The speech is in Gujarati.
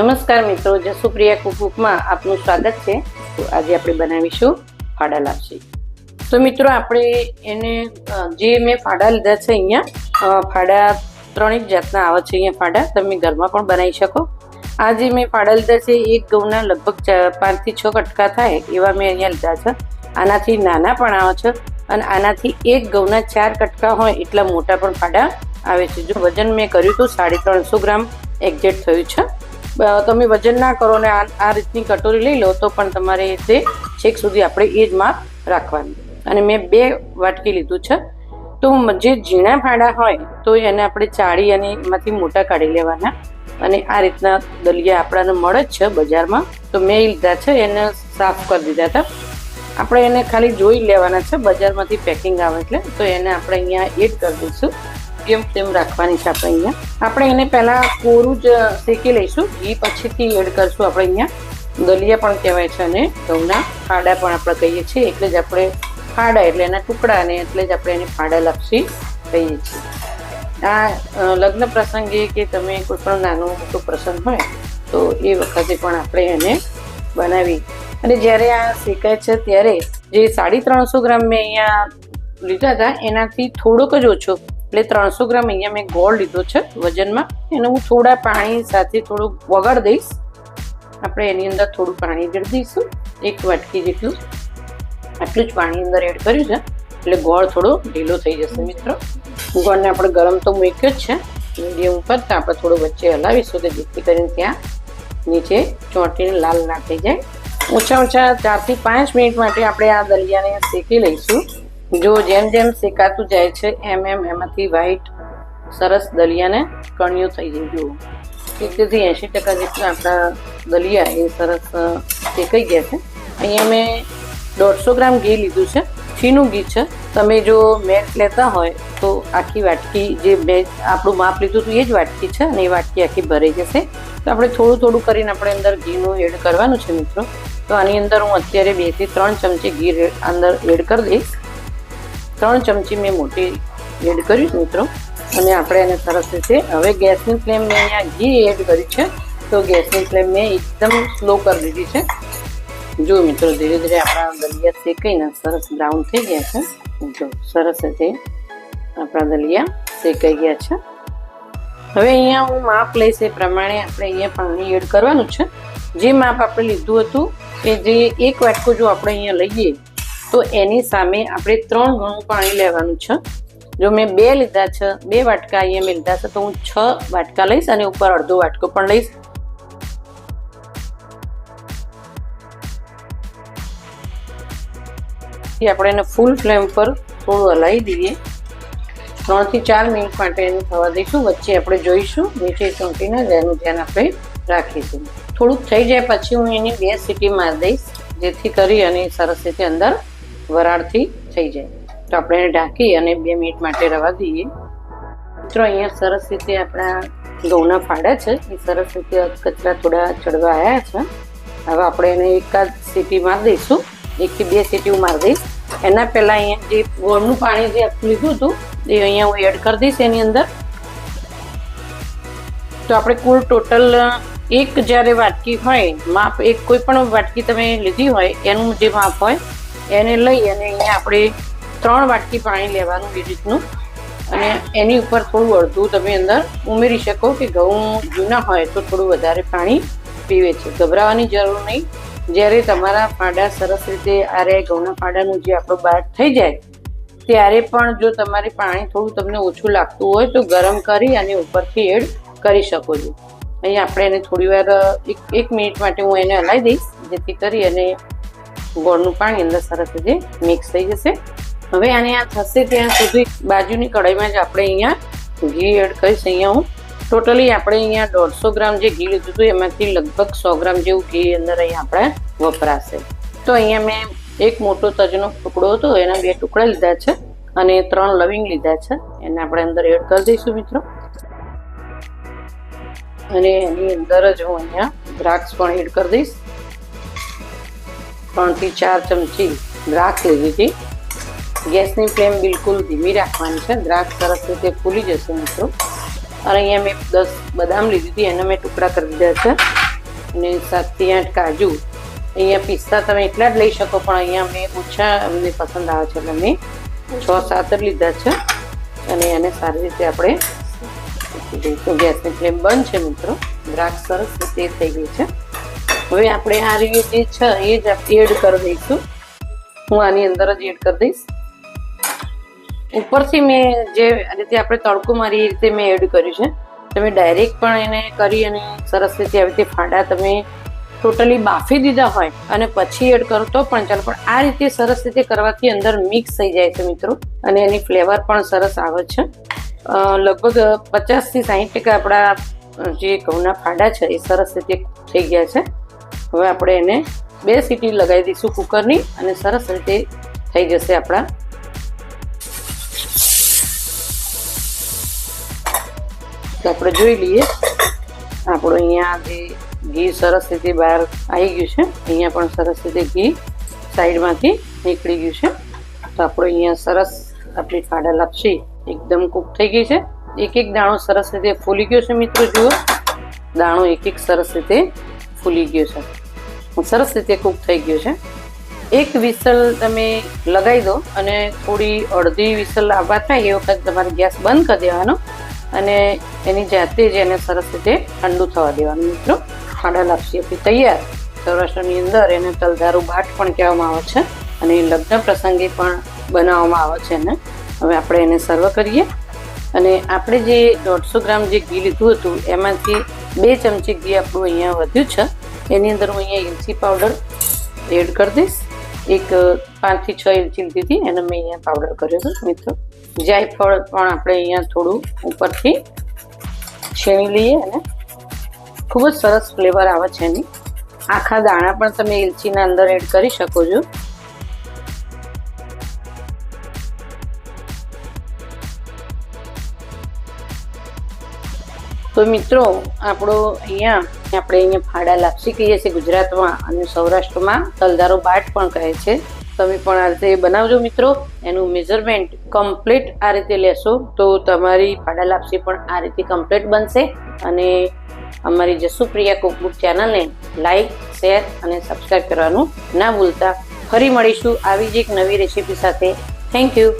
નમસ્કાર મિત્રો, જસુપ્રિયા કુકબુકમાં આપનું સ્વાગત છે. તો આજે આપણે બનાવીશું ફાડા લાપસી. તો મિત્રો આપણે એને જે મેં ફાડા લીધા છે, અહીંયા ફાડા ત્રણેક જાતના આવે છે. અહીંયા ફાડા તમે ઘરમાં પણ બનાવી શકો. આ જે મેં ફાડા લીધા છે, એક ઘઉંના લગભગ 5 થી 6 કટકા થાય એવા મેં અહીંયા લીધા છે. આનાથી નાના પણ આવે છે અને આનાથી એક ઘઉંના 4 કટકા હોય એટલા મોટા પણ ફાડા આવે છે. જો વજન મેં કર્યું તો 350 ગ્રામ એક્ઝેક્ટ થયું છે. તમે વજન ના કરો ને આ રીતની કટોરી લઈ લો તો પણ તમારે તે છેક સુધી આપણે એ જ માપ રાખવાનું. અને મેં 2 વાટકી લીધું છે. તો જે ઝીણા ફાડા હોય તો એને આપણે ચાળી અને એમાંથી મોટા કાઢી લેવાના. અને આ રીતના દલિયા આપણાને મળે જ છે બજારમાં, તો મેં લીધા છે. એને સાફ કરી દીધા હતા. આપણે એને ખાલી જોઈ લેવાના છે, બજારમાંથી પેકિંગ આવે એટલે. તો એને આપણે અહીંયા એડ કરી દઈશું. કેમ તેમ રાખવાની છે આપણે એને પહેલા કોરું જ શેકી લઈશું. ઘી પછીથી એડ કરશું. આપણે અહીંયા દલિયા પણ કહેવાય છે અને ઘઉંના ફાડા પણ આપણે કહીએ છીએ. એટલે જ આપણે ફાડા એટલે એના ટુકડા, અને એટલે જ આપણે એને ફાડા લાપસી કહીએ છીએ. આ લગ્ન પ્રસંગે કે તમે કોઈ પણ નાનો મોટો પ્રસંગ હોય તો એ વખતે પણ આપણે એને બનાવી. અને જ્યારે આ શેકાય છે ત્યારે જે 350 ગ્રામ મેં અહીંયા લીધા હતા એનાથી થોડોક જ ઓછો, એટલે 300 ગ્રામ અહીંયા મેં ગોળ લીધો છે વજનમાં. એને હું થોડા પાણી સાથે થોડું વગાડી દઈશ. આપણે એની અંદર થોડું પાણી રેડી દઈશું, 1 વાટકી જેટલું. આટલું જ પાણી અંદર એડ કર્યું છે એટલે ગોળ થોડો ઢીલો થઈ જશે મિત્રો. ગોળને આપણે ગરમ તો મૂક્યો જ છે મીડિયમ ઉપર, તો આપણે થોડું વચ્ચે હલાવીશું કે જેથી કરીને ત્યાં નીચે ચોંટીને લાલ ના થઈ જાય. ઓછા 4 થી 5 મિનિટ માટે આપણે આ દલિયાને શેકી લઈશું. જો જેમ જેમ શેકાતું જાય છે એમ એમાંથી વ્હાઈટ સરસ દલિયાને કણિયો થઈ જાય. જુઓ 70 થી 80% જેટલા આપણા દલિયા એ સરસ શેકાઈ ગયા છે. અહીંયા મેં 150 ગ્રામ ઘી લીધું છે, છીનું ઘી છે. તમે જો મેટ લેતા હોય તો આખી વાટકી, જે મેં આપણું માપ લીધું હતું એ જ વાટકી છે અને એ વાટકી આખી ભરાઈ જશે. તો આપણે થોડું થોડું કરીને આપણે અંદર ઘીનું એડ કરવાનું છે મિત્રો. તો આની અંદર હું અત્યારે 2 થી 3 ચમચી ઘી અંદર એડ કરી દઈશ. 3 ચમચી મેં મોટી એડ કર્યું મિત્રો. અને આપણે એને સરસ રીતે, હવે ગેસની ફ્લેમ મેં અહીંયા ઘી એડ કર્યું છે તો ગેસની ફ્લેમ મેં એકદમ સ્લો કરી દીધી છે. જો મિત્રો ધીરે ધીરે આપણા દલિયા શેકાઈને સરસ બ્રાઉન થઈ ગયા છે. જો સરસ રીતે આપણા દલિયા શેકાઈ ગયા છે. હવે અહીંયા હું માપ લઈશ એ પ્રમાણે આપણે અહીંયા પાણી એડ કરવાનું છે. જે માપ આપણે લીધું હતું કે જે 1 વાટકો જો આપણે અહીંયા લઈએ તો એની સામે આપણે 3 ગણું પાણી લેવાનું છે. જો મેં 2 લીધા છે, 2 વાટકા અહીંયા મેં લીધા છે, તો હું 6 વાટકા લઈશ અને ઉપર અડધો વાટકો પણ લઈશ. આપણે એને ફૂલ ફ્લેમ પર થોડું હલાવી દઈએ. 3 થી 4 મિનિટ માટે એને થવા દઈશું. વચ્ચે આપણે જોઈશું નીચે ચોંટીને, જેનું ધ્યાન આપણે રાખીશું. થોડુંક થઈ જાય પછી હું એની 2 સીટી મારી દઈશ, જેથી કરી અને સરસ રીતે અંદર વરાળથી થઈ જાય. તો આપણે એને ઢાંકી અને 2 મિનિટ માટે રવા દઈએ. મિત્રો અહીંયા સરસ રીતે આપણા ઘઉંના ફાડા છે એ સરસ રીતે કચરા થોડા ચડવા આવ્યા છે. હવે આપણે એને એકાદ સીટી મારી દઈશું, 1 થી 2 સીટી હું મારી દઈશ. એના પહેલાં અહીંયા જે ગોળનું પાણી જે લીધું હતું એ અહીંયા હું એડ કરી દઈશ એની અંદર. તો આપણે કુલ ટોટલ એક જ્યારે વાટકી હોય માપ, એક કોઈ પણ વાટકી તમે લીધી હોય એનું જે માપ હોય એને લઈ અને અહીંયા આપણે 3 વાટકી પાણી લેવાનું એ રીતનું. અને એની ઉપર થોડું અડધું તમે અંદર ઉમેરી શકો કે ઘઉં જૂના હોય તો થોડું વધારે પાણી પીવે છે. ગભરાવાની જરૂર નહીં. જ્યારે તમારા ફાડા સરસ રીતે આરે ઘઉંના ફાડાનું જે આપણો બાટ થઈ જાય ત્યારે પણ જો તમારે પાણી થોડું તમને ઓછું લાગતું હોય તો ગરમ કરી અને ઉપરથી એડ કરી શકો છો. અહીંયા આપણે એને થોડી વાર 1 મિનિટ માટે હું એને હલાવી દઈશ, જેથી કરી અને ગોળનું પાણી અંદર સરસ રીતે મિક્સ થઈ જશે. હવે આને આ થશે ત્યાં સુધી બાજુની કઢાઈમાં જ આપણે અહીંયા ઘી એડ કરીશ. અહીંયા હું ટોટલી આપણે અહીંયા 150 ગ્રામ જે ઘી લીધું હતું એમાંથી લગભગ 100 ગ્રામ જેવું ઘી અંદર અહીંયા આપણે વપરાશે. તો અહીંયા મેં 1 મોટો તજનો ટુકડો હતો, એના 2 ટુકડા લીધા છે અને 3 લવિંગ લીધા છે. એને આપણે અંદર એડ કરી દઈશું મિત્રો. અને એની અંદર જ હું અહીંયા દ્રાક્ષ પણ એડ કરી દઈશ. 3 થી 4 ચમચી દ્રાક્ષ લીધી હતી. ગેસની ફ્લેમ બિલકુલ ધીમી રાખવાની છે. દ્રાક્ષ સરસ રીતે ફૂલી જશે મિત્રો. અને અહીંયા મેં 10 બદામ લીધી હતી, એના મેં ટુકડા કરી દીધા છે. અને 7 થી 8 કાજુ. અહીંયા પિસ્તા તમે એટલા જ લઈ શકો, પણ અહીંયા મેં ઓછા અમને પસંદ આવે છે એટલે મેં 6-7 જ લીધા છે. અને એને સારી રીતે આપણે ગેસની ફ્લેમ બંધ છે મિત્રો. દ્રાક્ષ સરસ રીતે થઈ ગઈ છે. હવે આપણે આ રીતે જે છે એ જ એડ કરી દઈશું. હું આની અંદર જ એડ કરી દઈશ. ઉપરથી મેં જે રીતે આપણે તડકો મારી એ રીતે મેં એડ કર્યું છે. તમે ડાયરેક્ટ પણ એને કરી અને સરસ રીતે આવી રીતે ફાડા તમે ટોટલી બાફી દીધા હોય અને પછી એડ કરો તો પણ ચાલો, પણ આ રીતે સરસ રીતે કરવાથી અંદર મિક્સ થઈ જાય છે મિત્રો, અને એની ફ્લેવર પણ સરસ આવે છે. લગભગ 50 થી 60% આપણા જે ઘઉંના ફાડા છે એ સરસ રીતે થઈ ગયા છે. હવે આપણે એને 2 સીટી લગાવી દઈશું કુકરની, અને સરસ રીતે થઈ જશે આપણા. આપણે જોઈ લઈએ. આપણું અહીંયા જે ઘી સરસ રીતે બહાર આવી ગયું છે. અહીંયા પણ સરસ રીતે ઘી સાઈડમાંથી નીકળી ગયું છે. તો આપણું અહીંયા સરસ આપણી ફાડા લાપસી એકદમ કૂક થઈ ગઈ છે. એક દાણો સરસ રીતે ફૂલી ગયો છે મિત્રો. જુઓ, દાણો એક સરસ રીતે ફૂલી ગયો છે, સરસ રીતે કૂક થઈ ગયો છે. એક વિસલ તમે લગાવી દો અને થોડી અડધી વિસલ આવવા થાય એ વખત તમારે ગેસ બંધ કરી દેવાનો અને એની જાતે જ એને સરસ રીતે ઠંડુ થવા દેવાનું મિત્રો. ફાડા લાપસી આપણી તૈયાર. સૌરાષ્ટ્રની અંદર એને તલધારું ભાટ પણ કહેવામાં આવે છે, અને લગ્ન પ્રસંગે પણ બનાવવામાં આવે છે એને. હવે આપણે એને સર્વ કરીએ. અને આપણે જે 150 ગ્રામ જે ઘી લીધું હતું એમાંથી 2 ચમચી ઘી આપણું અહીંયા વધ્યું છે. એની અંદર હું અહીંયા ઇલચી પાવડર એડ કરી દઈશ. એક 5 થી 6 ઇલચી લીધી હતી, એને મેં અહીંયા પાવડર કર્યો હતો મિત્રો. જાયફળ પણ આપણે અહીંયા થોડું ઉપરથી છીણી લઈએ, અને ખૂબ જ સરસ ફ્લેવર આવે છે એની. આખા દાણા પણ તમે ઇલચીના અંદર એડ કરી શકો છો. તો મિત્રો આપણો આપણે ફાડા લાપસી કહીએ છીએ ગુજરાતમાં, અને સૌરાષ્ટ્રમાં તલધારો બાટ પણ કહે છે. તમે પણ આ રીતે બનાવજો મિત્રો. એનું મેઝરમેન્ટ કમ્પ્લીટ આ રીતે લેશો તો તમારી ફાડા લાપસી પણ આ રીતે કમ્પ્લીટ બનશે. અને અમારી જસુપ્રિયા કુકબુક ચેનલને લાઈક, શેર અને સબસ્ક્રાઈબ કરવાનું ના ભૂલતા. ફરી મળીશું આવી જ એક નવી રેસીપી સાથે. Thank you.